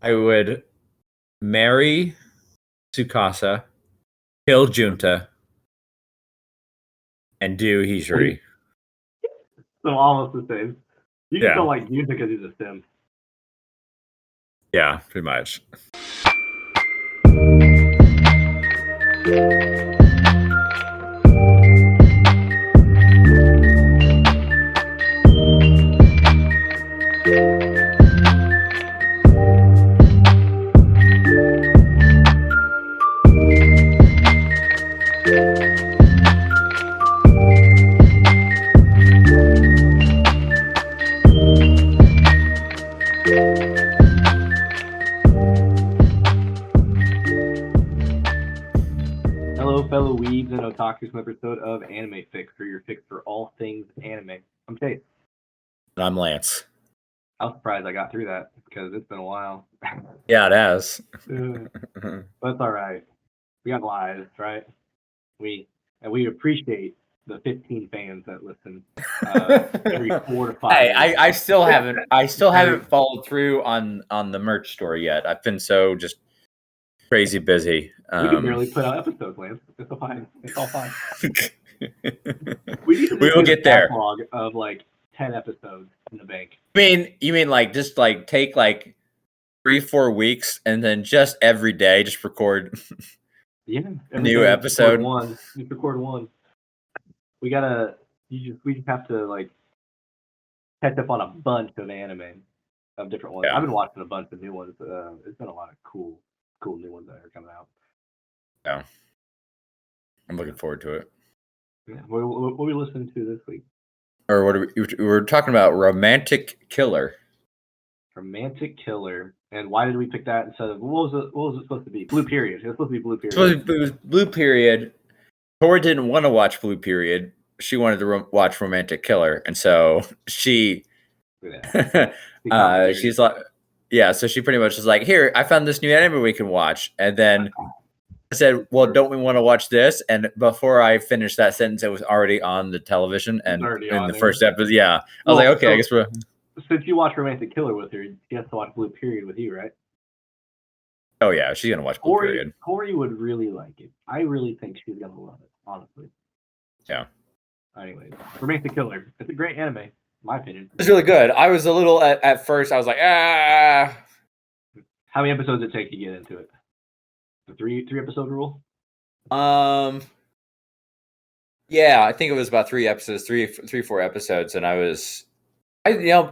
I would marry Tsukasa, kill Junta, and do Hijiri. So almost the same. You just Yeah. don't like music because he's a sim. Yeah, pretty much. Hello, fellow weebs and otakus, an episode of Anime Fix, or your fix for all things anime. I'm Chase. And I'm Lance. I was surprised I got through that because it's been a while. Yeah, it has. But it's all right. We got lives, right? We appreciate the 15 fans that listen every 4 to 5 Hey, weeks. I still haven't followed through on the merch store yet. I've been so just crazy busy. We can barely put out episodes, Lance. It's all fine. It's all fine. We need to We will get there. Backlog of like 10 episodes in the bank. You mean like just like take like 3-4 weeks and then just every day just record a new episode. Just record one. We just have to like catch up on a bunch of anime of different ones. Yeah. I've been watching a bunch of new ones. There's been a lot of cool new ones that are coming out. Yeah, I'm looking forward to it. Yeah. What are we listening to this week? Or what we were talking about? Romantic Killer. Romantic Killer. And why did we pick that instead of what was it supposed to be? Blue Period. It was supposed to be Blue Period. It was Blue Period. Tori didn't want to watch Blue Period. She wanted to watch Romantic Killer, and so she she's like, yeah. So she pretty much is like, here, I found this new anime we can watch, and then I said, well, don't we want to watch this? And before I finished that sentence, it was already on the television, and in the first episode, yeah, I was like, okay, I guess we're. Since you watched Romantic Killer with her, she has to watch Blue Period with you, right? Oh yeah, she's gonna watch Blue Period. Corey would really like it. I really think she's gonna love it, honestly. Yeah. Anyways, Romantic Killer. It's a great anime, in my opinion. It's really good. I was a little at first. I was like, ah. How many episodes did it take to get into it? The three episode rule? Yeah, I think it was about 3 episodes, 4 episodes, and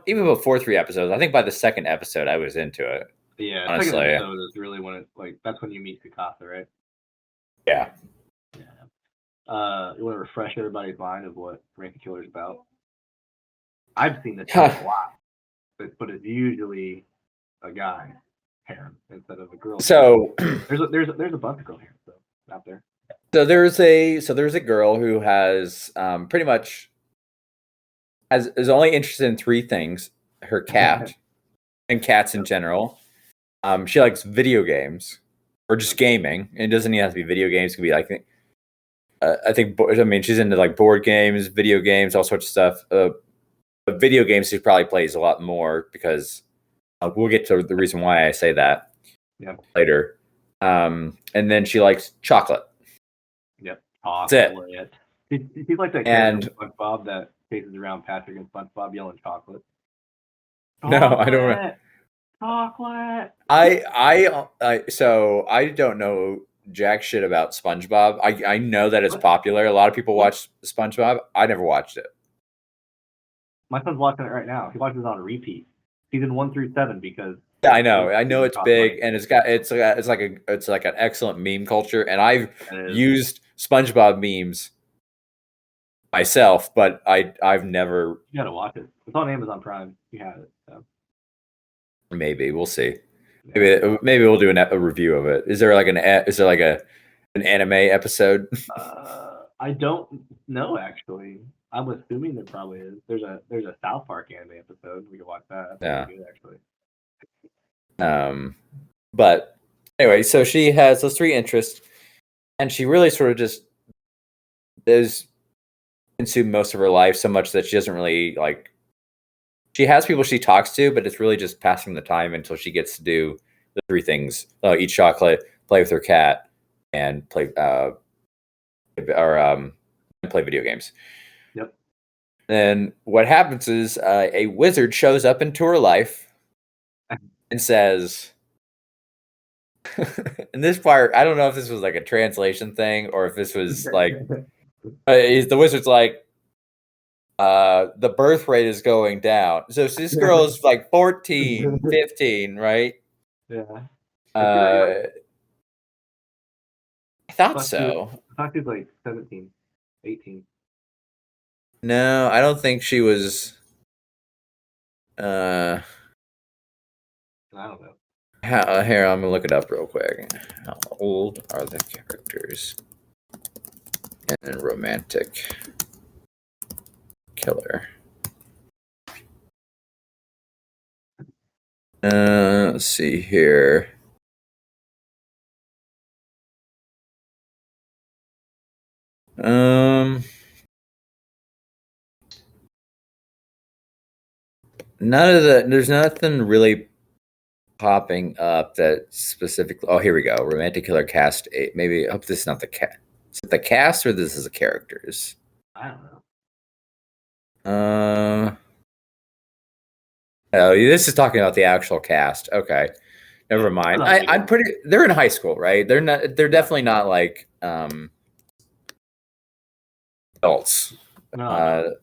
even before 3 episodes, I think by the second episode I was into it. Yeah, honestly. Second episode is really when that's when you meet Tsukasa, right? Yeah. You want to refresh everybody's mind of what Romantic Killer is about? I've seen this a lot, but it's usually a guy harem instead of a girl. So there's a bunch of girl harems out there. So there's a girl who has pretty much is only interested in 3 things: her cat and cats in general. She likes video games or just gaming. It doesn't even have to be video games. It could be like she's into like board games, video games, all sorts of stuff. But video games she probably plays a lot more because we'll get to the reason why I say that later. And then she likes chocolate. Yep. That's it. She's like that character in SpongeBob that chases around Patrick and SpongeBob yelling chocolate. No, I don't know. Chocolate. So I don't know jack shit about SpongeBob. I know that it's popular. A lot of people watch SpongeBob. I never watched it. My son's watching it right now. He watches it on repeat, season 1 through 7, because. Yeah, I know it's big, and it's like an excellent meme culture, and I've used SpongeBob memes myself, but I've never. You gotta watch it. It's on Amazon Prime. You have it. So. Maybe we'll see. Maybe we'll do a review of it. Is there like an anime episode? I don't know actually. I'm assuming there probably is. There's a South Park anime episode. We can watch that. Yeah. Good, actually. But anyway, so she has those 3 interests, and she really sort of just does consume most of her life so much that she doesn't really like. She has people she talks to, but it's really just passing the time until she gets to do the three things: eat chocolate, play with her cat, and play play video games. Yep. Then what happens is a wizard shows up into her life and says, in this part, I don't know if this was like a translation thing or if this was like, the wizard's like, the birth rate is going down. So this girl is like 14, 15, right? Yeah. I thought so. I thought she was like 17, 18. No, I don't think she was. I don't know. Here, I'm gonna look it up real quick. How old are the characters in Romantic Killer? Let's see here. There's nothing really popping up that specifically. Oh, here we go. Romantic Killer cast 8. Maybe I hope this is not the cast. Is it the cast or this is the characters? I don't know. Oh, this is talking about the actual cast. Okay, never mind. I'm pretty. They're in high school, right? They're not. They're definitely not like adults. No.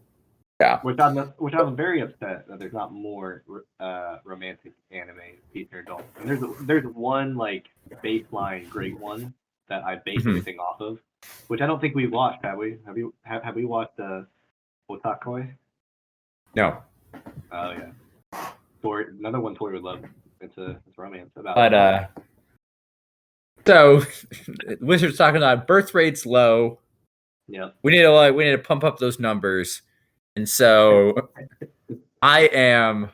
Yeah. Which I'm very upset that there's not more romantic anime feature adults. And there's one like baseline great one that I base everything off of, which I don't think we've watched. Have we? Have we watched Otaku? No. Oh yeah. Another one Tori would love. It's romance about. But so Wizard's talking about birth rates low. Yeah. We need to pump up those numbers. And so I am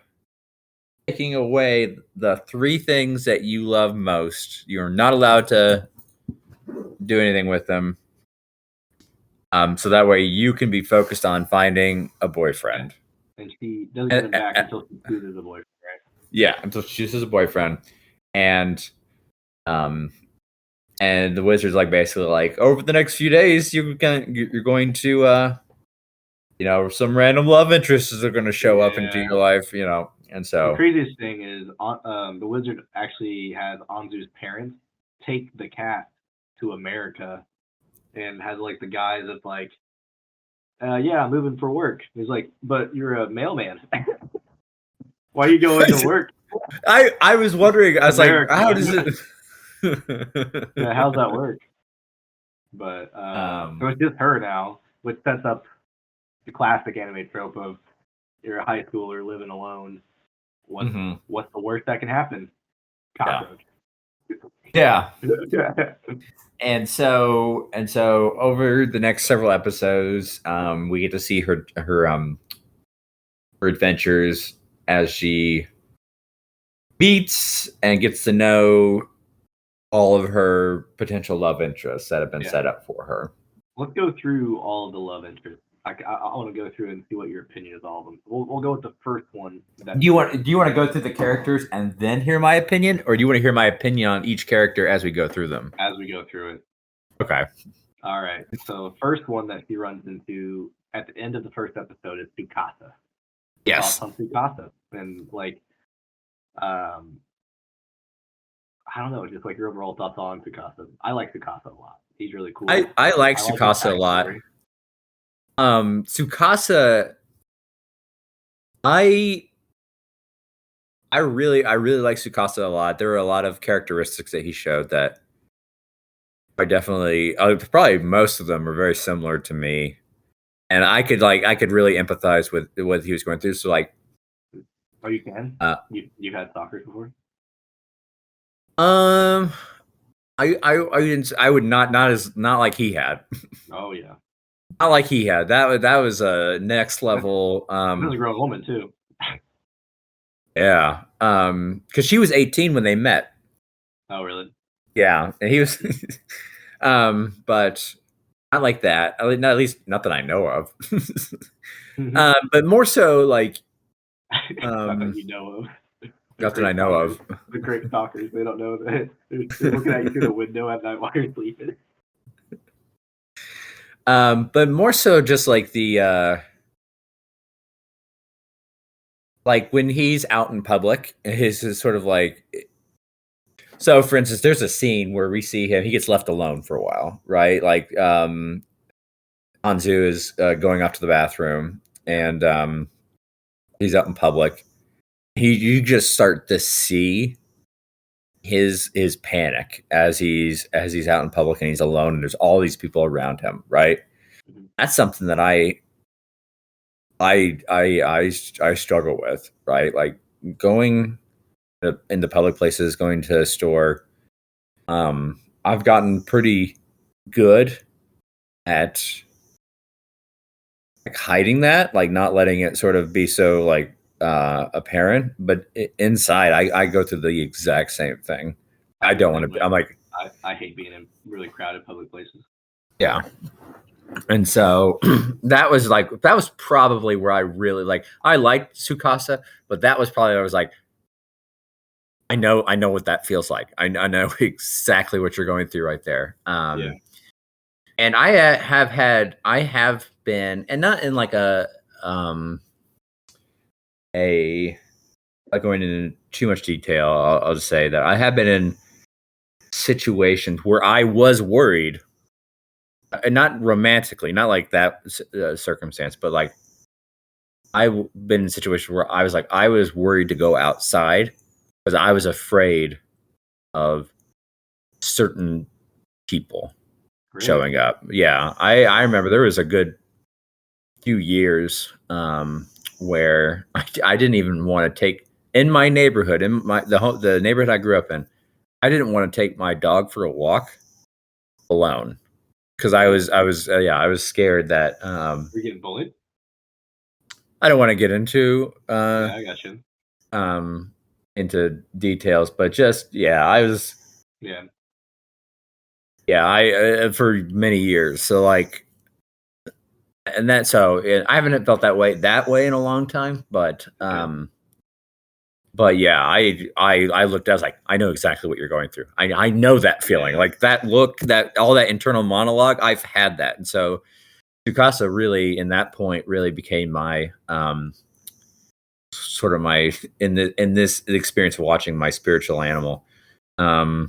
taking away the three things that you love most. You're not allowed to do anything with them. So that way you can be focused on finding a boyfriend. And she doesn't get him back until she chooses a boyfriend, right? Yeah, until she chooses a boyfriend. And the wizard's like basically like, over the next few days you're going to some random love interests are going to show up into your life, and so the craziest thing is the wizard actually has Anzu's parents take the cat to America and has like the guys that's like, yeah, I'm moving for work. He's like, but you're a mailman. Why are you going to work? I was wondering, I was America. Like, how does it yeah, how's that work? But so it's just her now, which sets up the classic anime trope of you're a high schooler living alone. What's the worst that can happen? Cockroach. Yeah. And so over the next several episodes, we get to see her adventures as she meets and gets to know all of her potential love interests that have been set up for her. Let's go through all of the love interests. I want to go through and see what your opinion is on all of them. We'll go with the first one. Do you want to go through the characters and then hear my opinion, or do you want to hear my opinion on each character as we go through them? As we go through it. Okay. All right. So the first one that he runs into at the end of the first episode is Tsukasa. Yes. On Tsukasa, and like, I don't know, just like your overall thoughts on Tsukasa. I like Tsukasa a lot. He's really cool. I like Tsukasa a lot. Tsukasa, I really like Tsukasa a lot. There are a lot of characteristics that he showed that are definitely, probably most of them are very similar to me, and I could really empathize with what he was going through. So like, oh, you can? You've had stalkers before? I would not like he had. Oh yeah. Not like he had. That was a next level. She was a grown woman too. Yeah. Because she was 18 when they met. Oh really? Yeah, and he was. But not like that. At least not that I know of. But more so like. Not that you know of. Nothing I know of. The great stalkers. They don't know that they're looking at you through the window at night while you're sleeping. But more so just like the like when he's out in public, his is sort of like so for instance, there's a scene where we see him, he gets left alone for a while, right? Like Anzu is going off to the bathroom and he's out in public. You just start to see his panic as he's out in public and he's alone and there's all these people around him, right? Mhm. That's something that I struggle with, right? Like going into public places, going to a store. I've gotten pretty good at like hiding that, like not letting it sort of be so like apparent. But inside, I go through the exact same thing. I don't want to. I'm like, I hate being in really crowded public places. yeah. And so that was probably where I really like. I liked Tsukasa, but that was probably I was like, I know what that feels like. I know exactly what you're going through right there. Yeah. And I have been, and not in like a like going into too much detail. I'll just say that I have been in situations where I was worried, and not romantically, not like that circumstance, but like I've been in situations where I was worried to go outside because I was afraid of certain people Really? showing up. Yeah, I remember there was a good few years where I didn't even want to take in my neighborhood, in the neighborhood I grew up in. I didn't want to take my dog for a walk alone because I was scared that You're getting bullied? I don't want to get into Yeah, I got you. into details, but just I was Yeah. I for many years. So like, and that so I haven't felt that way in a long time, but but yeah, I looked. I was like, I know exactly what you're going through. I know that feeling, like that look, that all that internal monologue. I've had that, and so Tsukasa really, in that point, really became my sort of my in this experience of watching my spiritual animal. Yeah.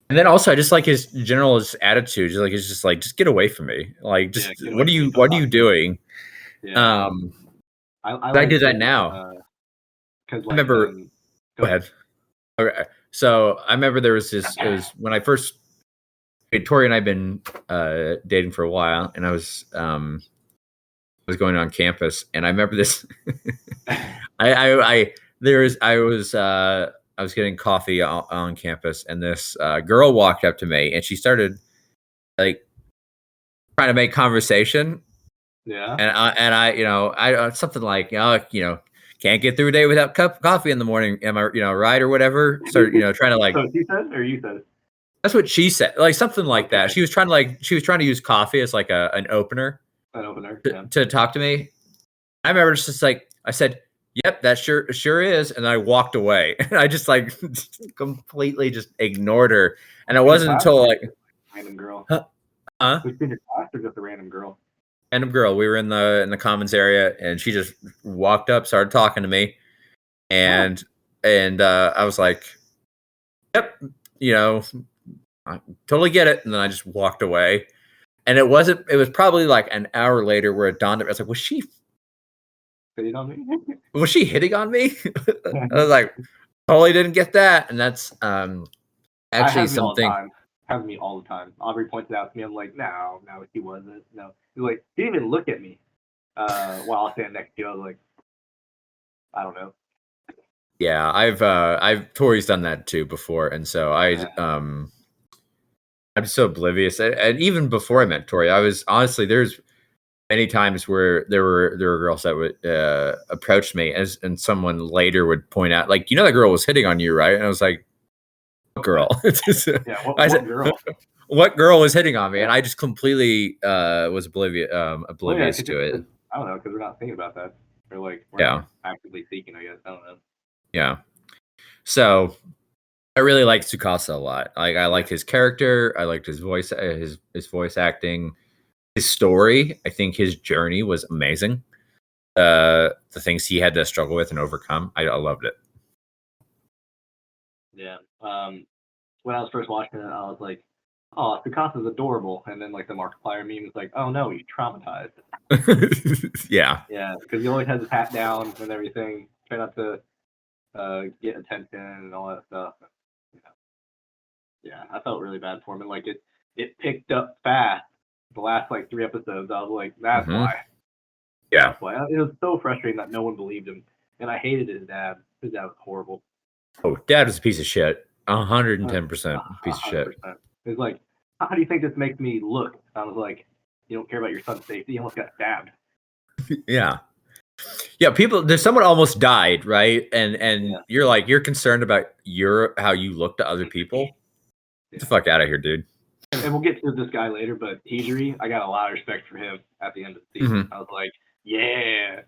And then also, I just like his general attitude. Just like, just get away from me. Like, just Get away from me. what are you doing? Yeah. I I like do that his, now. because I like remember. Go go ahead. ahead. Okay. So I remember there was this. It was when I first. Tori and I've been dating for a while, and I was going on campus, and I remember this. I was getting coffee on campus, and this girl walked up to me, and she started like trying to make conversation, Yeah. and I something like can't get through a day without a cup of coffee in the morning. Am I right or whatever? Started trying to like. So she said or you said? That's what she said, like something like Okay. that. She was trying to use coffee as like an opener An opener. to talk to me. I remember just like I said, "Yep, that sure is," and I walked away. And I just like completely just ignored her. And it wasn't until like random girl. huh? Was she in your class or just a random girl? Random girl. We were in the commons area, and she just walked up, started talking to me, and I was like, "Yep, I totally get it." And then I just walked away. And it wasn't. It was probably like an hour later where it dawned on me. I was like, Hitting on me? was she hitting on me? I was like, totally didn't get that. And that's actually something. Happens to me all the time. Aubrey points it out to me. I'm like, no, he wasn't. No. He's like, he didn't even look at me while I was standing next to you. I was like, I don't know. Yeah, I've Tori's done that too before, and so I'm so oblivious. And even before I met Tori, I was honestly there's many times where there were girls that would approach me and someone later would point out like that girl was hitting on you, right? And I was like, what girl? What girl? What girl was hitting on me? And I just completely was oblivious to it. I don't know because we're not thinking about that. We're like we're Yeah. not actively seeking. I guess I don't know. Yeah. So I really liked Tsukasa a lot. Like I liked his character. I liked his voice, his voice acting, his story. I think his journey was amazing. The things he had to struggle with and overcome. I loved it. Yeah. When I was first watching it, I was like, "Oh, Picasso is adorable," and then like the Markiplier meme was like, "Oh no, he's traumatized." Yeah. Yeah, because he always has his hat down and everything, try not to get attention and all that stuff. Yeah, I felt really bad for him, and like it picked up fast. The last like 3 episodes, I was like, "That's Mhm. why." Yeah. That's why. It was so frustrating that no one believed him, and I hated his dad. His dad was horrible. Oh, Dad was a piece of shit. Uh, 110% piece of shit. 100%. It's like, how do you think this makes me look? I was like, you don't care about your son's safety. He almost got stabbed. Yeah. Yeah, people. There's someone almost died, right? And Yeah. you're concerned about how you look to other people. Get the fuck out of here, dude. And we'll get to this guy later, but Hijiri, I got a lot of respect for him at the end of the season. I was like, yeah,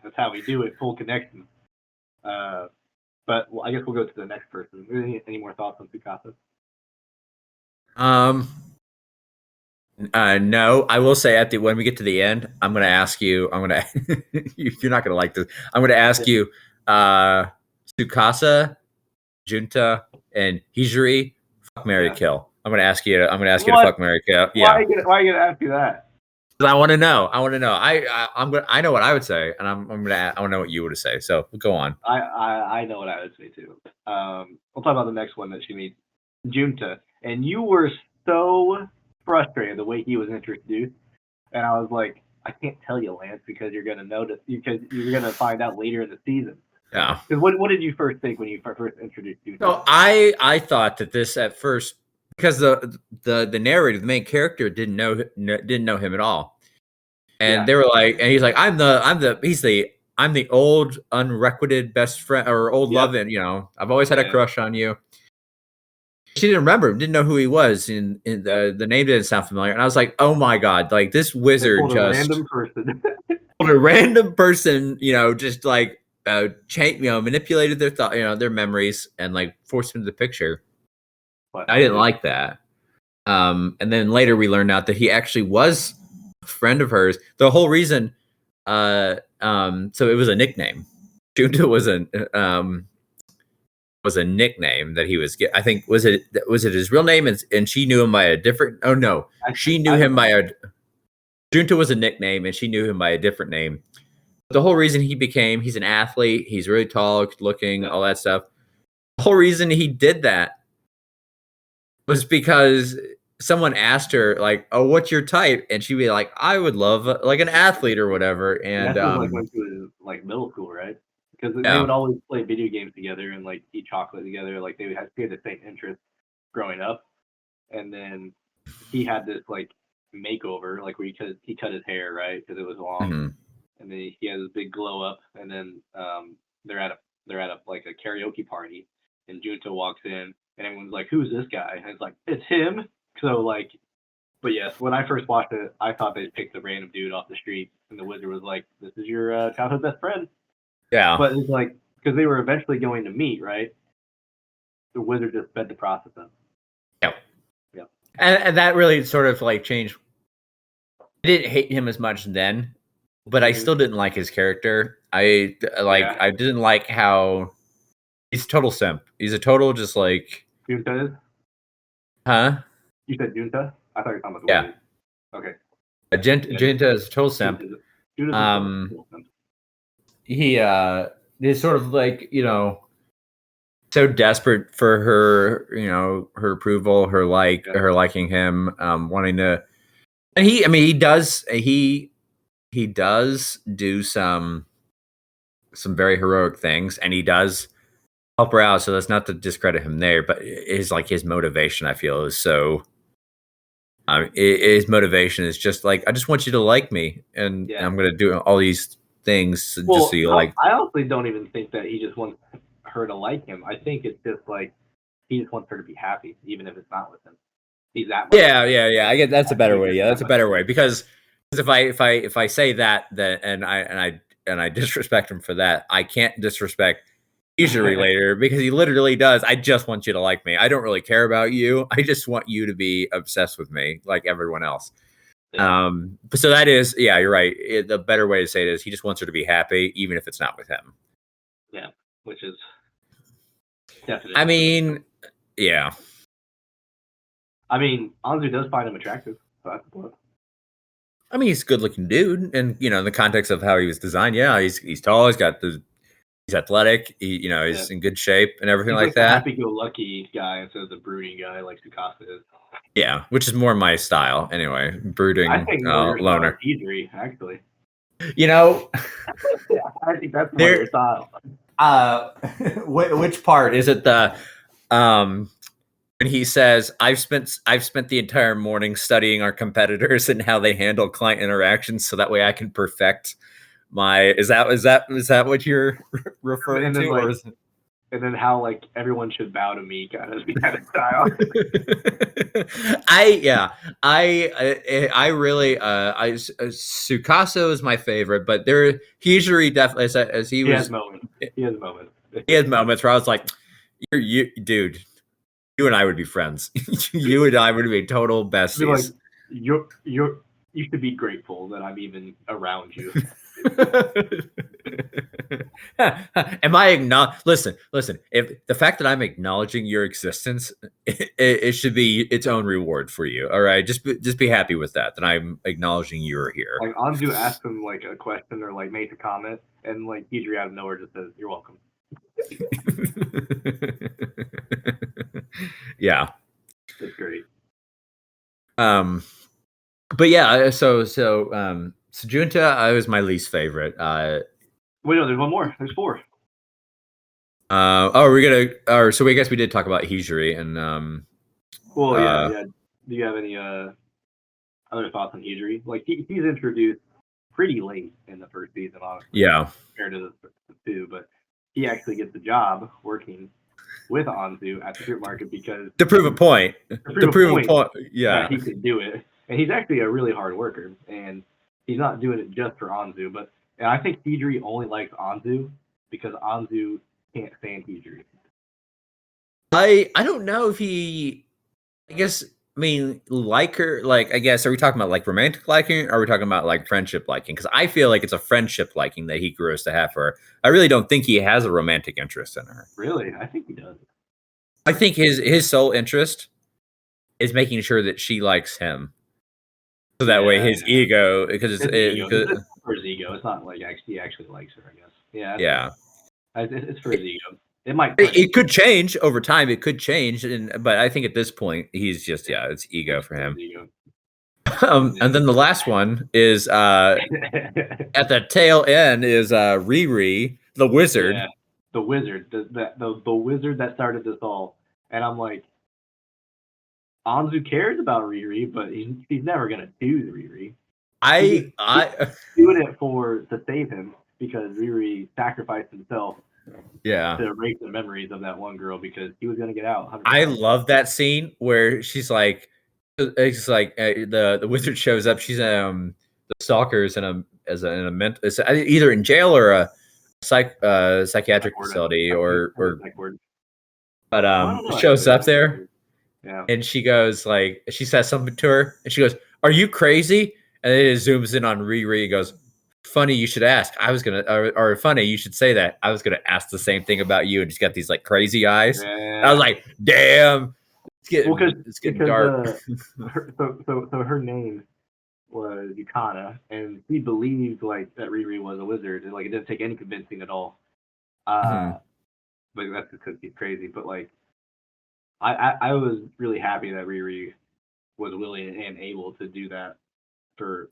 that's how we do it, full connection. But I guess we'll go to the next person. Any more thoughts on Tsukasa? No, I will say when we get to the end, I'm going to ask you. I'm going to. You're not going to like this. I'm going to ask you, Tsukasa, Junta, and Hijiri, fuck, marry, kill. I'm going to ask you. I'm going to ask you to fuck, marry, kill. Yeah. Why are you going to ask you that? I want to know. I want to know. I know what I would say, and I want to know what you would say. So go on. I know what I would say too. We'll talk about the next one that she meets, Junta, and you were so frustrated the way he was introduced, and I was like, I can't tell you, Lance, because you're gonna notice, because you're gonna find out later in the season. Yeah. Because what did you first think when you first introduced Junta? So I thought that this at first, because the narrator, the main character, didn't know him at all, and they were like, and he's like, I'm the old unrequited best friend or old love, and I've always had a crush on you. She didn't remember him, didn't know who he was, and the name didn't sound familiar, and I was like, oh my god, like this wizard just a random person, a random person, just like manipulated their thought, their memories, and like forced them into the picture. But I didn't like that. And then later we learned out that he actually was a friend of hers. The whole reason, so it was a nickname. Junta was a nickname that he was. I think was it his real name, and she knew him by a different. Oh no, she knew him by a. Junta was a nickname, and she knew him by a different name. The whole reason he's an athlete, he's really tall, good looking, all that stuff. The whole reason he did that was because someone asked her, like, "Oh, what's your type?" And she'd be like, "I would love like an athlete or whatever." And that was like when she was like middle school, right? Because they would always play video games together and like eat chocolate together. Like they had the same interests growing up, and then he had this like makeover, like where he cut his hair, right, because it was long, and then he has this big glow up, and then they're at a like a karaoke party, and Junta walks in, and everyone's like, "Who's this guy?" And it's like, "It's him." So like, but yes, when I first watched it, I thought they picked a random dude off the street, and the wizard was like, "This is your childhood best friend." Yeah, but it's like because they were eventually going to meet, right? The wizard just sped the process up. Yeah, and that really sort of like changed. I didn't hate him as much then, but I still didn't like his character. I didn't like how he's a total simp. He's a total just like Junta is? Huh? You said Junta? I thought you were talking about the wizard. Okay. Junta is a total simp. He is sort of like, so desperate for her, her approval, her liking him, wanting to, and he does do some very heroic things, and he does help her out. So that's not to discredit him there, but his motivation, I feel, is so. His motivation is just like, I just want you to like me, and I'm going to do all these things just so you like. I honestly don't even think that he just wants her to like him. I think it's just like he just wants her to be happy, even if it's not with him. He's that much. Yeah. I get that's a better way. Yeah, that's a better way, because if I say that and I disrespect him for that, I can't disrespect Hijiri later because he literally does. I just want you to like me. I don't really care about you. I just want you to be obsessed with me like everyone else. Yeah. But so that is, yeah, you're right. The better way to say it is he just wants her to be happy, even if it's not with him. Yeah, which is definitely. I mean, yeah. I mean, Anzu does find him attractive. So that's what. I mean, he's a good-looking dude, and in the context of how he was designed, yeah, he's tall. He's athletic. He's in good shape and everything He's like the that. happy-go-lucky guy instead of the brooding guy like Tsukasa is. Yeah, which is more my style anyway. Brooding, I think more your style loner. is Hijiri, actually. Yeah, I think that's more your style. Which part is it? The when he says, "I've spent the entire morning studying our competitors and how they handle client interactions, so that way I can perfect my." Is that what you're referring to, or is it? And then how like everyone should bow to me kind of style. I really Tsukasa is my favorite, but Hijiri definitely as he has moments. He has moments. He has moments where I was like, dude, you and I would be friends. You and I would be total besties. Like, you should be grateful that I'm even around you. Am I listen, if the fact that I'm acknowledging your existence, it should be its own reward for you. All right, just be happy with that I'm acknowledging you're here. Like Anzu asked him like a question or like made a comment, and like Hijiri out of nowhere just says, "You're welcome." Yeah, it's great. But yeah, so Junta was my least favorite. Wait, no, there's one more. There's 4. So I guess we did talk about Hijiri and Well, yeah. Do you have any other thoughts on Hijiri? Like he's introduced pretty late in the first season, honestly. Yeah. Compared to the 2, but he actually gets the job working with Anzu at the supermarket because to prove a point. Yeah, he could do it, and he's actually a really hard worker, and he's not doing it just for Anzu. But I think Hijiri only likes Anzu because Anzu can't stand Hijiri. I don't know if he. I guess. I mean, like her. Like, I guess. Are we talking about like romantic liking? Or are we talking about like friendship liking? Because I feel like it's a friendship liking that he grows to have for her. I really don't think he has a romantic interest in her. Really, I think he does. I think his sole interest is making sure that she likes him. So that way, his ego, because it's for his ego. It's not like he actually likes her. I guess. Yeah. It's for his ego. It could change over time. It could change, but I think at this point, he's just it's ego for him. And then the last one is at the tail end is Riri, the wizard. Yeah, the wizard, the wizard that started this all. And I'm like, Anzu cares about Riri, but he's never gonna do Riri. He's doing it to save him because Riri sacrificed himself. Yeah. To erase the memories of that one girl because he was gonna get out. 100%. I love that scene where she's like, it's like the wizard shows up. She's the stalkers in a either in jail or a psychiatric facility but shows up there. Yeah. And she goes like, she says something to her and she goes, "Are you crazy?" And then it zooms in on Riri and goes, "Funny you should ask. I was gonna, or funny you should say that. I was gonna ask the same thing about you." And she's got these like crazy eyes. Yeah. I was like, "Damn, it's getting dark." So her name was Yukana, and she believed like that Riri was a wizard, and like it didn't take any convincing at all. But that's because she's crazy. But like, I was really happy that Riri was willing and able to do that for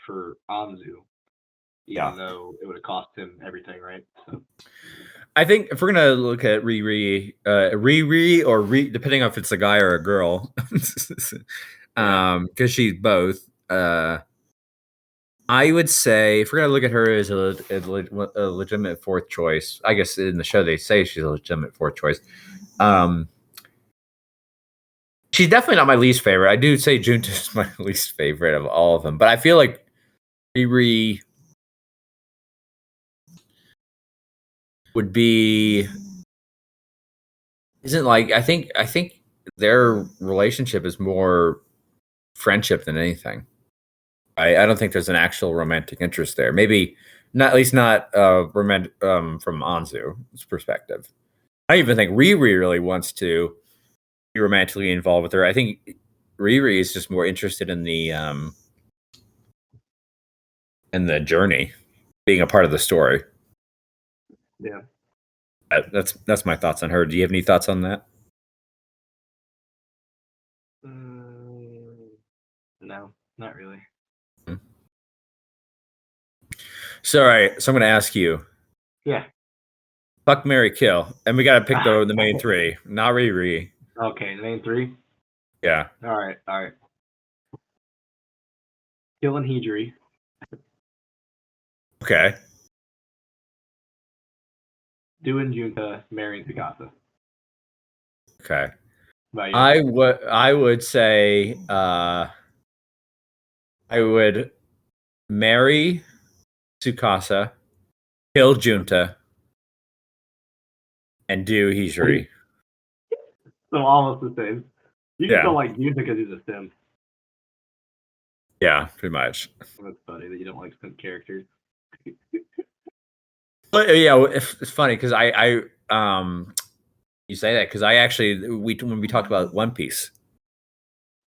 for Anzu, even though it would have cost him everything, right? So. I think if we're gonna look at Riri, depending on if it's a guy or a girl, because she's both. I would say if we're gonna look at her as a legitimate fourth choice, I guess in the show they say she's a legitimate fourth choice. She's definitely not my least favorite. I do say Junta is my least favorite of all of them, but I feel like Riri. would be isn't like I think their relationship is more friendship than anything. I don't think there's an actual romantic interest there. Maybe not, at least not romantic from Anzu's perspective. I even think Riri really wants to be romantically involved with her. I think Riri is just more interested in the journey, being a part of the story. Yeah. That's my thoughts on her. Do you have any thoughts on that? No, not really. So, all right. So I'm going to ask you. Yeah. Fuck, marry, kill, and we got to pick the main three. Not Riri. Okay, the main three. Yeah. All right. Killing Hijiri. Okay. Doing Junta, marrying Tsukasa. Okay. About you? I would say I would marry Tsukasa, kill Junta, and do Hijiri. So almost the same. You just Yeah. don't like Junta because he's a sim. Yeah, pretty much. That's funny that you don't like sim characters. But yeah, it's funny because you say that because I actually when we talked about One Piece,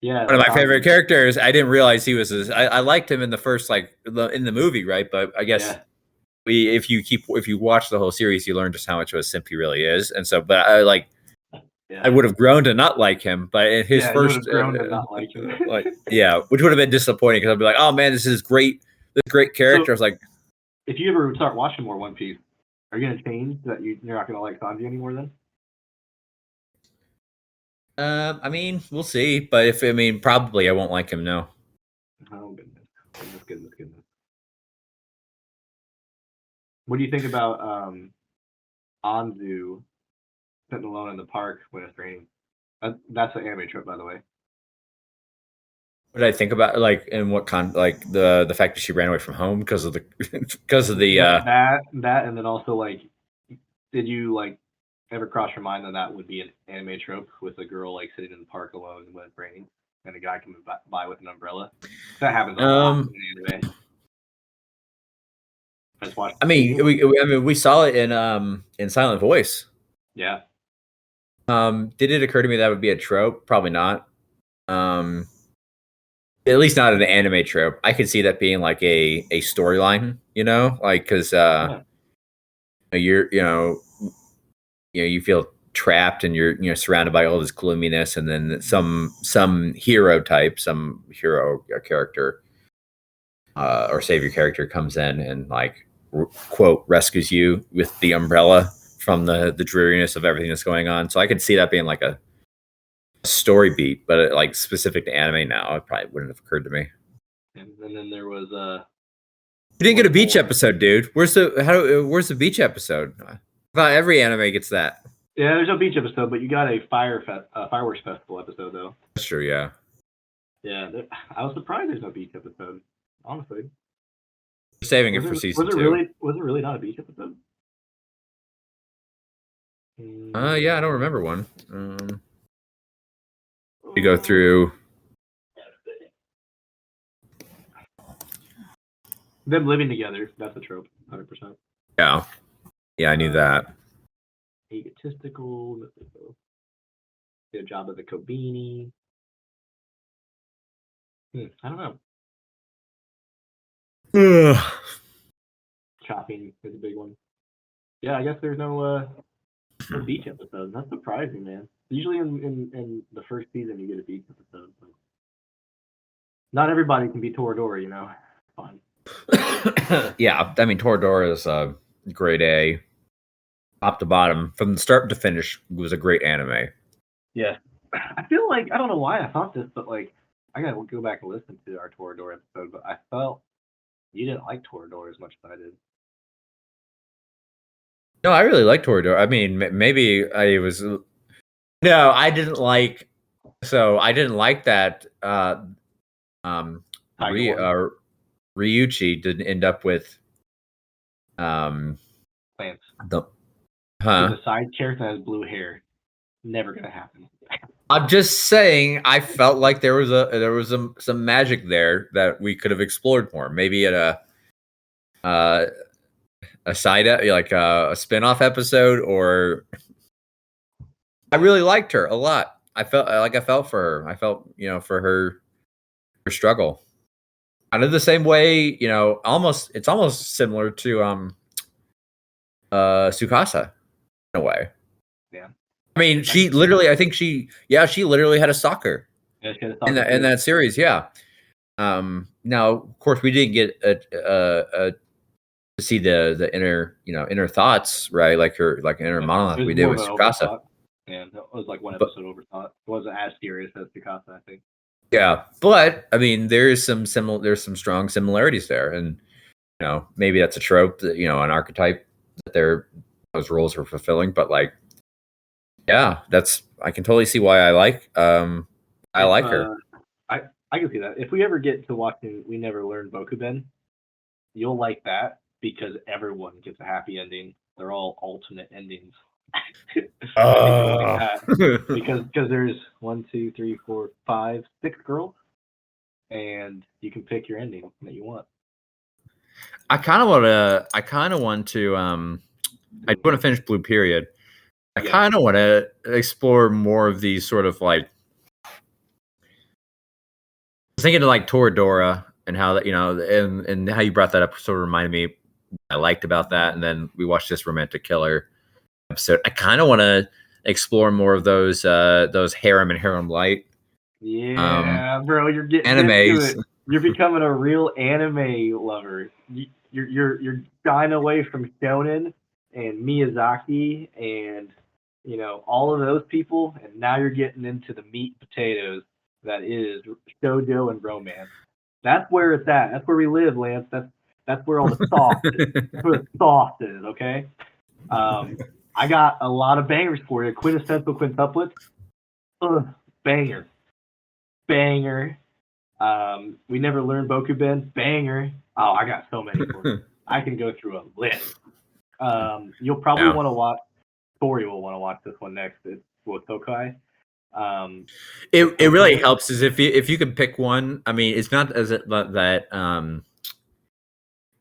Yeah. one of my favorite characters, I didn't realize he was. I liked him in the first in the movie, right? But I guess if you watch the whole series, you learn just how much of a simp he really is, and so. But I would have grown to not like him, but in his first, grown to not like him. Which would have been disappointing because I'd be like, oh man, this great character. So, I was like, if you ever start watching more One Piece, are you gonna change that you're not gonna like Sanji anymore then? I mean, we'll see, but probably I won't like him. No. Oh goodness. What do you think about Anzu sitting alone in the park when it's raining? That's an anime trope, by the way. What did I think about in what the fact that she ran away from home because of the that and then also did you ever cross your mind that would be an anime trope with a girl sitting in the park alone when it's raining and a guy coming by with an umbrella? That happens a lot in anime. We saw it in Silent Voice. Yeah. Did it occur to me that would be a trope? Probably not. At least not an anime trope. I could see that being like a storyline, because you feel trapped and you're surrounded by all this gloominess, and then some hero character or savior character comes in and quote rescues you with the umbrella from the dreariness of everything that's going on. So I could see that being like a story beat, but specific to anime now, it probably wouldn't have occurred to me. And then there was you didn't get a beach episode, dude. Where's the beach episode? I thought every anime gets that. Yeah, there's no beach episode, but you got a fireworks festival episode though. That's true, yeah. Yeah, I was surprised there's no beach episode. Honestly, we're saving it for season 2. Was it really not a beach episode? Yeah, I don't remember one. You go through them living together. That's a trope, 100%. Yeah, I knew that. Egotistical. Good job of the Kobini. I don't know. Chopping is a big one. Yeah, I guess there's no beach episode. That's surprising, man. Usually in the first season you get a beach episode. But not everybody can be Toradora, Fine. Yeah, Toradora is a grade A, top to bottom, from the start to finish. Was a great anime. Yeah, I feel like I don't know why I thought this, but I gotta go back and listen to our Toradora episode. But I felt you didn't like Toradora as much as I did. No, I really like Toradora. Maybe I was. No, I didn't like. So I didn't like that. Ryuichi didn't end up with. Plants. There's Huh? a side character that has blue hair. Never gonna happen. I'm just saying. I felt like there was some magic there that we could have explored more. Maybe at uh, a side like a spin-off episode, or I really liked her a lot. I felt for her. I felt for her struggle. Kind of the same way, almost it's almost similar to Sukasa in a way. Yeah. I mean, she literally I think she literally had a stalker Yeah, she had a in stalker in too. that series, yeah. Now of course we didn't get to see the inner thoughts, right? Like her inner Yeah. monologue It was we did more of with an Sukasa. overthought. And it was like one But episode overthought. It wasn't as serious as Picasa, I think. yeah, but I mean there's some strong similarities there, and maybe that's a trope that an archetype that those roles are fulfilling, but like yeah, that's I can totally see why I If like her. I can see that. If we ever get to watching We Never Learned Bokuben, you'll like that because everyone gets a happy ending. They're all alternate endings. I think you'll like that because there's 1, 2, 3, 4, 5, 6 girls, and you can pick your ending that you want. I kind of want to I do want to finish Blue Period. I Yeah. kind of want to explore more of these sort of like I was thinking of like Toradora and how that and how you brought that up sort of reminded me what I liked about that, and then we watched this Romantic Killer episode. I kind of want to explore more of those harem and harem light Yeah, bro, you're getting into animes. it. You're becoming a real anime lover. You're shying away from Shonen and Miyazaki and all of those people, and now you're getting into the meat and potatoes that is shoujo and romance. That's where it's at. That's where we live, Lance. That's where all the sauce is. That's where the sauce is. Okay. I got a lot of bangers for you. Quintessential quintuplets. Banger. Banger. We Never Learned Bokuben. Banger. Oh, I got so many for you. I can go through a list. You'll probably want to watch. Tori will want to watch this one next. It's with Tokai. It really helps is if you can pick one. I mean, it's not as that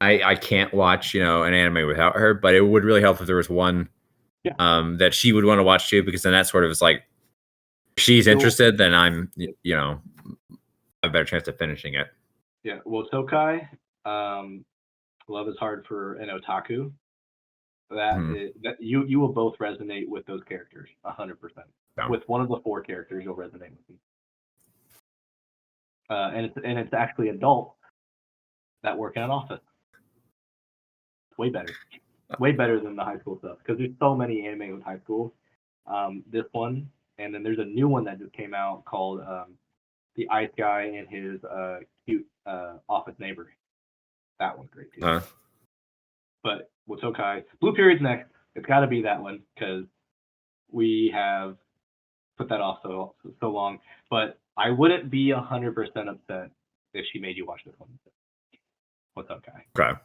I can't watch an anime without her, but it would really help if there was one that she would want to watch too, because then that sort of is like if she's interested, then I'm a better chance of finishing it. Yeah, well, Tokai, Love is Hard for an Otaku. That you will both resonate with those characters 100%. Yeah. With one of the 4 characters, you'll resonate with them. And it's actually adults that work in an office. Way better than the high school stuff because there's so many anime with high school. This one, and then there's a new one that just came out called The Ice Guy and His Cute Office Neighbor. That one's great too. But with Tokai, Blue Period's next. It's got to be that one because we have put that off so long. But I wouldn't be 100% upset if she made you watch this one. With Tokai. Okay.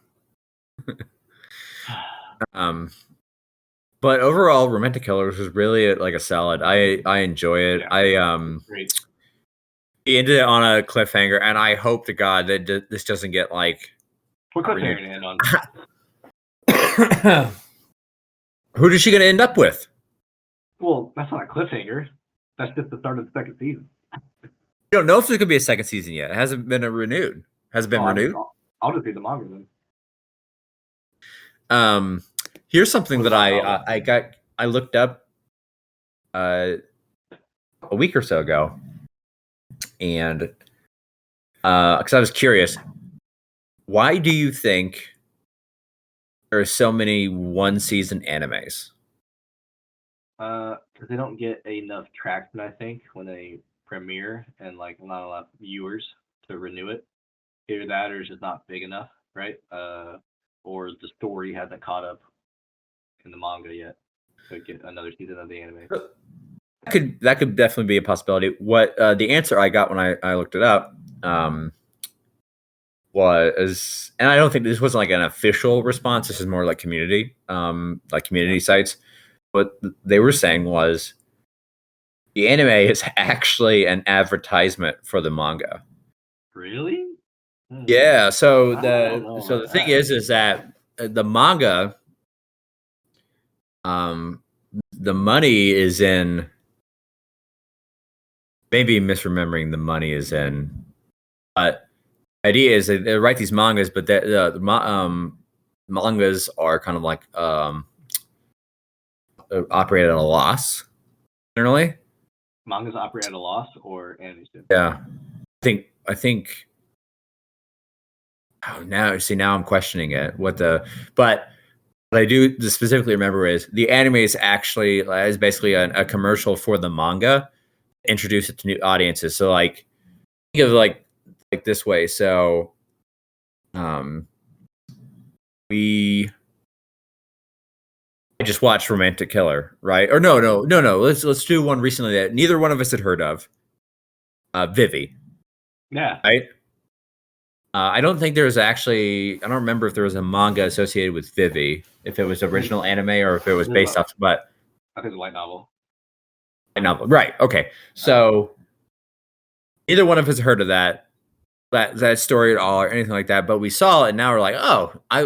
But overall, Romantic Killers was really like a salad. I enjoy it. Yeah. Great. He ended it on a cliffhanger, and I hope to God that this doesn't get like. What cliffhanger to end on? Who is she going to end up with? Well, that's not a cliffhanger. That's just the start of the second season. You don't know if there's going to be a second season yet. It hasn't been renewed. Has it been renewed? I'll just read the manga then. Here's something that I looked up a week or so ago, and because I was curious, why do you think there are so many one-season animes? Because they don't get enough traction, I think, when they premiere, and like not a lot of viewers to renew it. Either that, or it's just not big enough, right? Or the story hasn't caught up in the manga yet to get another season of the anime. That could definitely be a possibility. What the answer I got when I looked it up was, and I don't think this wasn't like an official response. This is more like community sites. what they were saying was the anime is actually an advertisement for the manga. Really? Yeah. So I don't know the about thing that. is that the manga, um, the money is in. Maybe misremembering the money is in, but the idea is they write these mangas, but mangas are kind of like operate at a loss generally. Mangas operate at a loss, or animes do? Yeah, I think. Oh, now I'm questioning it. But what I do specifically remember is the anime is basically a commercial for the manga, introduce it to new audiences. So like think of like this way. So um we I just watched Romantic Killer, right? Or no. Let's do one recently that neither one of us had heard of. Vivi, Yeah. right? I don't think there's actually. I don't remember if there was a manga associated with Vivi, if it was original anime or if it was based off. But I think it's a light novel. novel, right? Okay, so either one of us heard of that story at all or anything like that. But we saw it, and now we're like, oh, I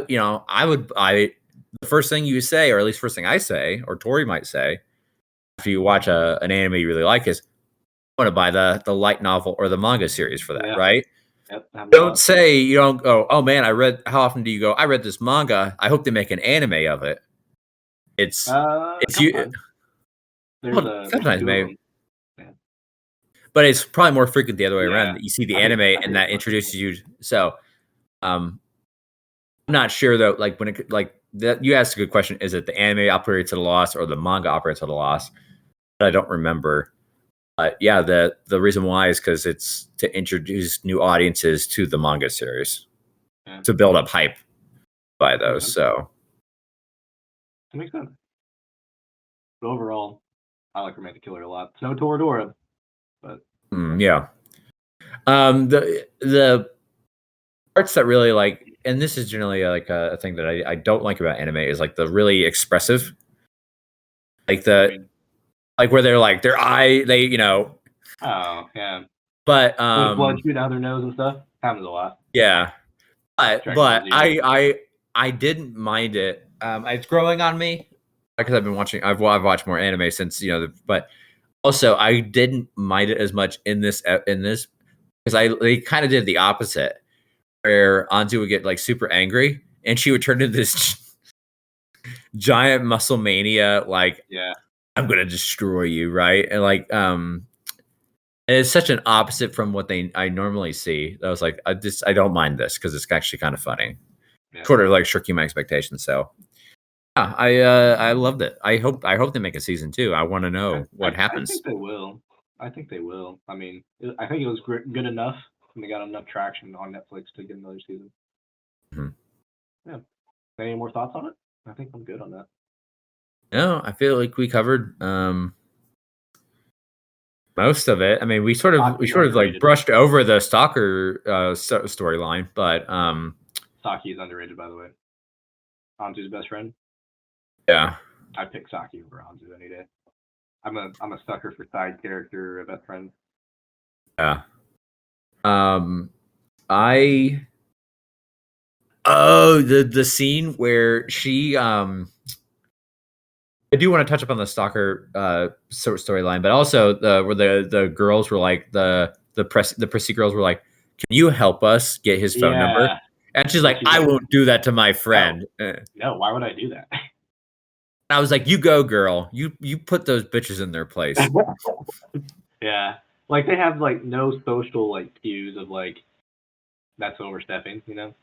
the first thing you say, or at least first thing I say, or Tori might say, after you watch an anime you really like, is I want to buy the light novel or the manga series for that, Yeah. right? Yep. Don't say you don't go, oh man, I read. How often do you go? I read this manga. I hope they make an anime of it. It's you. Sometimes. There's Sometimes two of maybe, them. Yeah. but it's probably more frequent the other way around. Yeah. That you see the I think anime and that introduces you. So, I'm not sure though. Like when it like that, you asked a good question. Is it the anime operates at a loss or the manga operates at a loss? But I don't remember. Yeah, the reason why is because it's to introduce new audiences to the manga series to build up hype by those. So that makes sense. But overall, I like Romantic Killer a lot. It's no Toradora, but yeah. The parts that really like, and this is generally like a thing that I don't like about anime is like the really expressive, like like where they're like their eye, oh yeah, but blood shooting out their nose and stuff happens a lot. yeah, Dragon Ball but Z. I didn't mind it. It's growing on me because I've been watching. I've watched more anime since but also I didn't mind it as much in this because they kind of did the opposite where Anzu would get like super angry and she would turn into this giant muscle mania, like Yeah. I'm gonna destroy you, right? And like it's such an opposite from what I normally see. I was like, I don't mind this because it's actually kind of funny. Yeah. Sort of like shirking my expectations. So yeah, I loved it. I hope they make a season 2. I want to know what happens. I think they will. I mean, I think it was good enough, and they got enough traction on Netflix to get another season. Yeah. Any more thoughts on it? I think I'm good on that. No, I feel like we covered most of it. I mean, we sort of like brushed over the stalker storyline, but Saki is underrated, by the way. Anzu's best friend. Yeah, I pick Saki over Anzu any day. I'm a sucker for side character best friends. Yeah. The scene where she I do want to touch up on the stalker storyline, but also where the girls were like the prissy girls were like, "Can you help us get his phone number?" And she's like, "I won't do that to my friend." No, why would I do that? I was like, "You go, girl. You put those bitches in their place." Yeah, like they have like no social like cues of like that's overstepping, you know.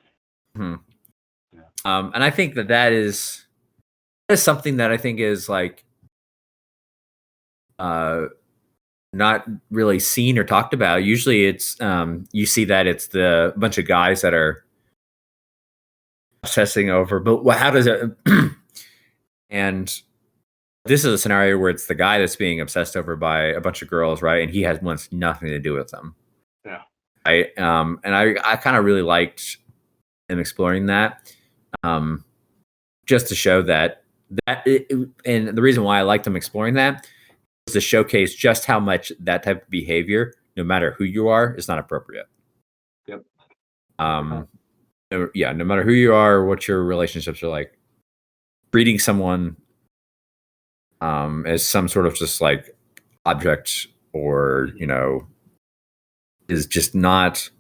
Yeah. And I think that is something that I think is like not really seen or talked about. Usually it's you see that it's the bunch of guys that are obsessing over, but how does it and this is a scenario where it's the guy that's being obsessed over by a bunch of girls, right? And he wants nothing to do with them. Yeah. And I kind of really liked him exploring that. Just to show that and the reason why I liked them exploring that is to showcase just how much that type of behavior, no matter who you are, is not appropriate. Yep. Yeah, no matter who you are, what your relationships are like, treating someone as some sort of just like object or is just not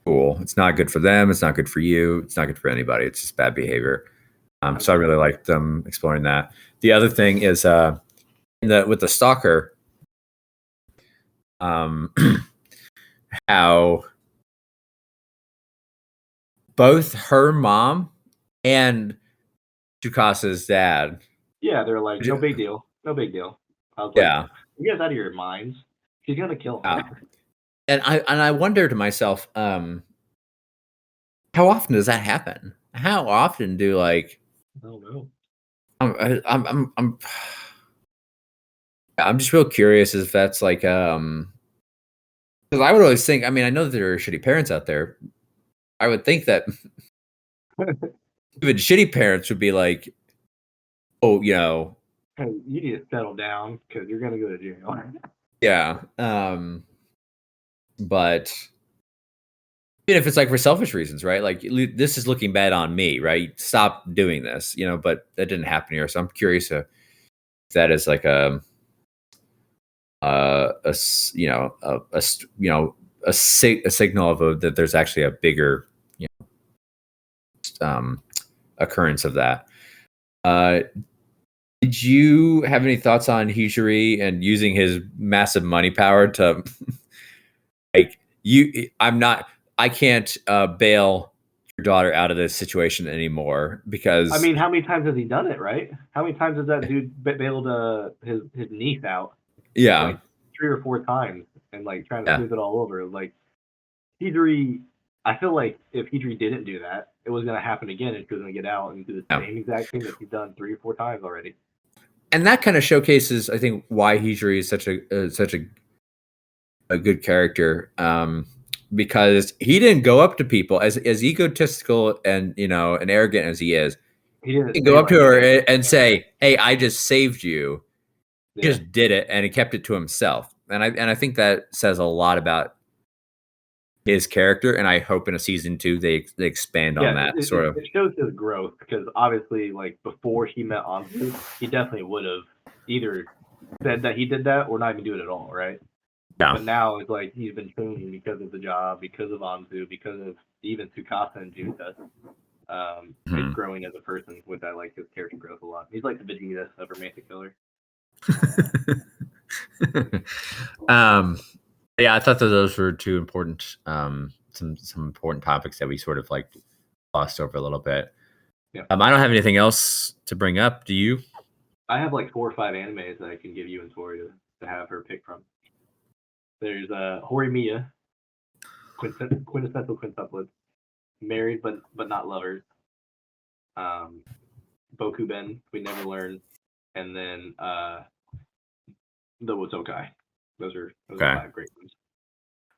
cool. It's not good for them. It's not good for you. It's not good for anybody. It's just bad behavior. So I really liked them exploring that. The other thing is with the stalker, how both her mom and Tsukasa's dad. Yeah, they're like, no big deal. No big deal. I was like, you guys out of your minds? She's gonna kill him. And I wonder to myself, how often does that happen? How often do like I don't know. I'm just real curious if that's like because I would always think, I mean, I know that there are shitty parents out there. I would think that even shitty parents would be like, oh, hey, you need to settle down because you're gonna go to jail. Yeah. But even if it's like for selfish reasons, right? Like this is looking bad on me, right? Stop doing this, but that didn't happen here. So I'm curious if that is like a signal of that there's actually a bigger occurrence of that. Did you have any thoughts on Hijiri and using his massive money power to like I can't bail your daughter out of this situation anymore because I mean, how many times has he done it, right? How many times has that dude bailed his niece out? Yeah. Like 3 or 4 times and like trying to smooth it all over. Like Hidri, I feel like if Hidri didn't do that, it was gonna happen again and she was gonna get out and do the same exact thing that he's done 3 or 4 times already. And that kind of showcases, I think, why Hijiri is such a good character. Because he didn't go up to people as egotistical and and arrogant as he is. He didn't go up to her and say, "Hey, I just saved you." He just did it, and he kept it to himself. And I think that says a lot about his character. And I hope in a season 2 they expand on that sort of. It shows his growth because obviously, like before he met Anzu, he definitely would have either said that he did that or not even do it at all, right? Yeah. But now it's like he's been changing because of the job, because of Anzu, because of even Tsukasa and Junta. He's growing as a person, which I like his character growth a lot. He's like the Vegeta of romantic filler. Yeah, I thought that those were two important, some important topics that we sort of like glossed over a little bit. Yeah. I don't have anything else to bring up. Do you? I have like 4 or 5 animes that I can give you and Tori to have her pick from. There's Horimiya, quintessential quintuplets, married but not lovers. Bokuben, we never learn, and then the Wotokai. Those are 5 great ones.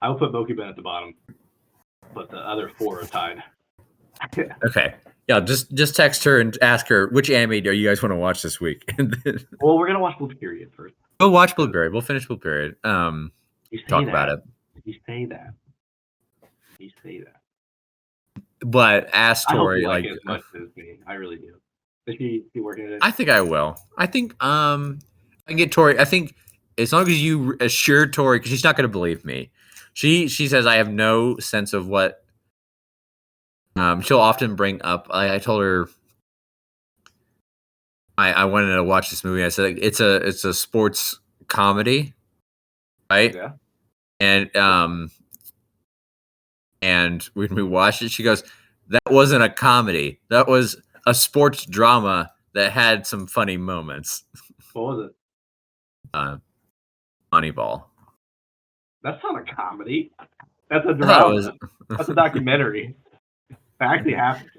I will put Bokuben at the bottom, but the other 4 are tied. Okay. Yeah, just text her and ask her which anime do you guys want to watch this week. Well, we're gonna watch Blue Period first. We'll watch Blue Period. We'll finish Blue Period. Talk about it. You say that. But ask Tori, I hope you like it as much as me. I really do. Is she working it? I think I will. I think I can get Tori. I think as long as you assure Tori, because she's not going to believe me. She says I have no sense of what. She'll often bring up. I told her I wanted to watch this movie. I said it's a sports comedy, right? Yeah. And when we watched it, she goes, "That wasn't a comedy. That was a sports drama that had some funny moments." What was it? Moneyball. That's not a comedy. That's a drama. That's a documentary. That actually happened.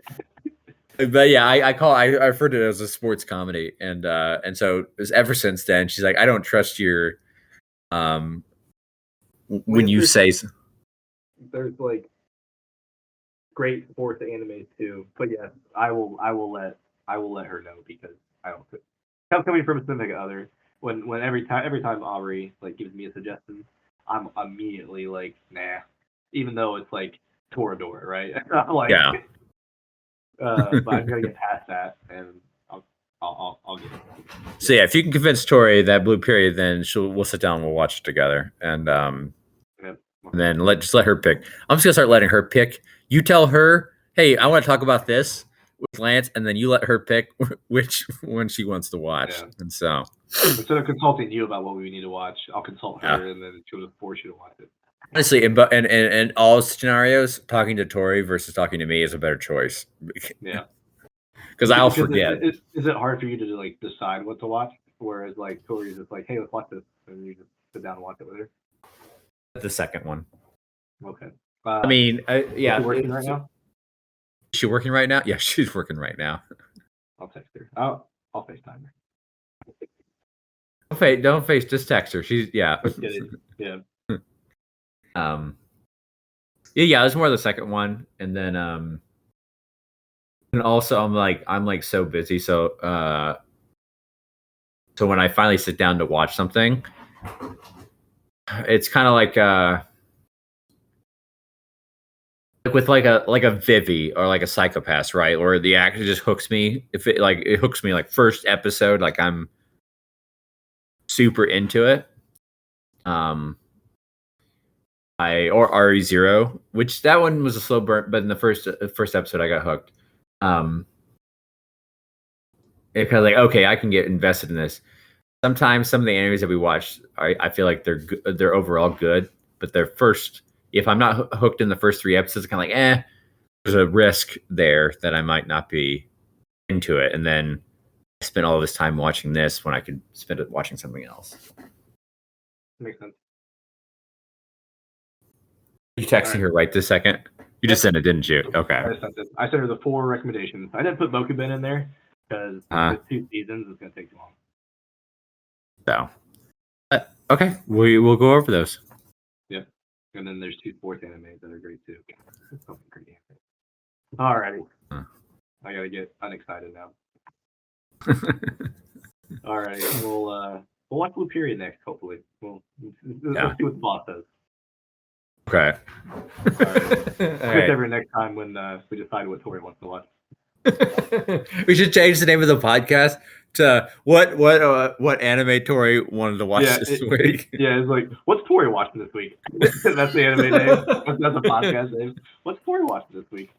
But yeah, I referred to it as a sports comedy, and so it was ever since then. She's like, I don't trust your when you say. There's like great sports anime too, but yes, I will let her know because I don't. Coming from a significant other, when every time Aubrey like gives me a suggestion, I'm immediately like, nah. Even though it's like Toradora, right? I'm like, Yeah. but I'm gonna get past that, and I'll get it. So yeah, if you can convince Tori that Blue Period, then we'll sit down and we'll watch it together. And Yep. and then just let her pick. I'm just gonna start letting her pick. You tell her, hey, I want to talk about this with Lance, and then you let her pick which one she wants to watch. Yeah. And so instead of consulting you about what we need to watch, I'll consult her, and then she'll just force you to watch it. Honestly, in all scenarios, talking to Tori versus talking to me is a better choice. Yeah. Because I'll forget. Is it hard for you to like decide what to watch? Whereas like Tori's just like, hey, let's watch this, and you just sit down and watch it with her. The second one. Okay. I mean, yeah. Is she working right now? Is she working right now? Yeah, she's working right now. I'll text her. I'll FaceTime her. Don't face. Just text her. She's yeah. Yeah. Yeah. There's more of the second one, and then and also I'm like so busy, so when I finally sit down to watch something, it's kind of like with like a Vivi or like a Psychopath, right? Or the actor just hooks me. If it hooks me like first episode, like I'm super into it. Or RE0, which that one was a slow burn, but in the first episode I got hooked. It kind of like, okay, I can get invested in this. Sometimes some of the animes that we watch, I feel like they're overall good, but if I'm not hooked in the first 3 episodes, kind of like, there's a risk there that I might not be into it, and then I spend all this time watching this when I could spend it watching something else. Makes sense. You texting her right this second? You just sent it, didn't you? Okay. I sent her the 4 recommendations. I didn't put Bokuben in there because with 2 seasons, it's gonna take too long. So, okay, we'll go over those. Yeah, and then there's 2 sports animes that are great too. It's something great. Alrighty, I gotta get unexcited now. Alright, we'll watch Blue Period next. Hopefully, let's see what the boss says. Okay. All right. Every next time when we decide what Tori wants to watch. We should change the name of the podcast to what anime Tori wanted to watch this week. It's like, what's Tori watching this week? That's the anime name. That's the podcast name. What's Tori watching this week?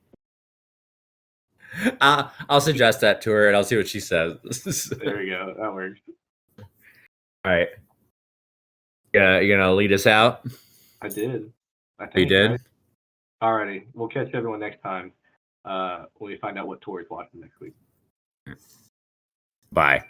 I'll suggest that to her and I'll see what she says. There we go. That works. All right. Yeah, you're gonna lead us out? I did. I think you did? Right? Alrighty. We'll catch everyone next time when we find out what Tori's watching next week. Bye.